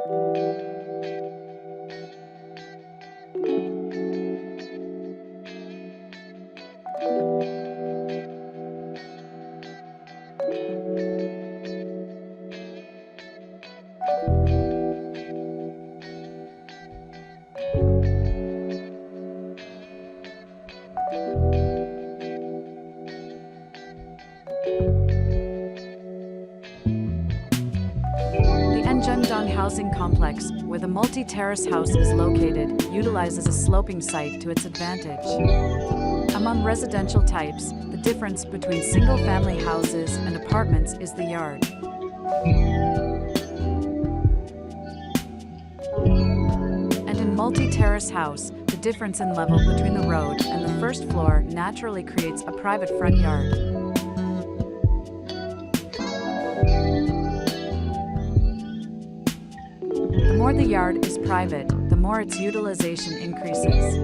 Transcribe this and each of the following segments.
The Unjung-dong housing complex, where the Multi Terrace House is located, utilizes a sloping site to its advantage. Among residential types, the difference between single-family houses and apartments is the yard. And in Multi Terrace House, the difference in level between the road and the first floor naturally creates a private front yard. The more the yard is private, the more its utilization increases.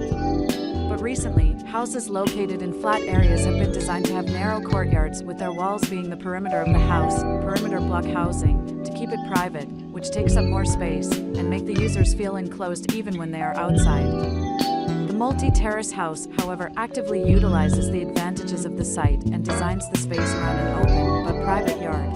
But recently, houses located in flat areas have been designed to have narrow courtyards, with their walls being the perimeter of the house, perimeter block housing, to keep it private, which takes up more space, and make the users feel enclosed even when they are outside. The Multi Terrace House, however, actively utilizes the advantages of the site and designs the space around an open but private yard.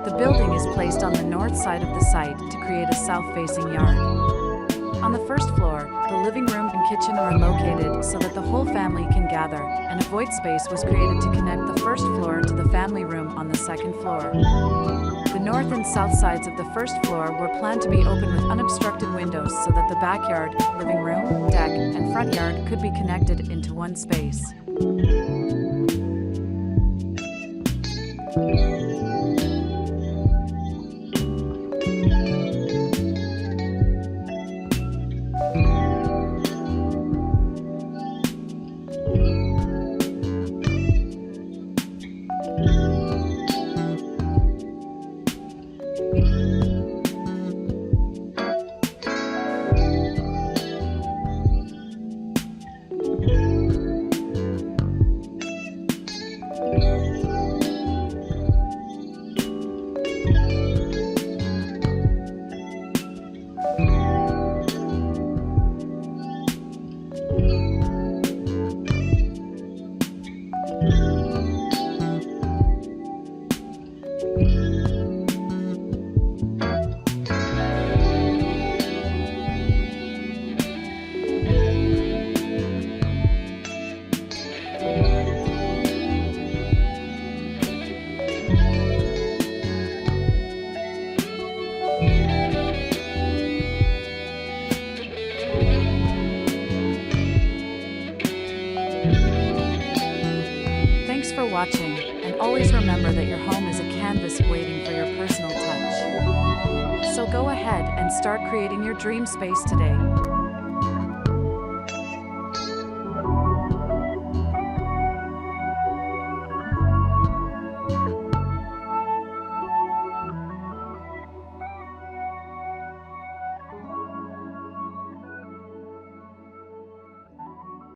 The building is placed on the north side of the site to create a south-facing yard. On the first floor, the living room and kitchen are located so that the whole family can gather, and a void space was created to connect the first floor to the family room on the second floor. The north and south sides of the first floor were planned to be open with unobstructed windows so that the backyard, living room, deck, and front yard could be connected into one space. Thanks for watching, and always remember that your home is a canvas waiting for your personal touch. So go ahead and start creating your dream space today.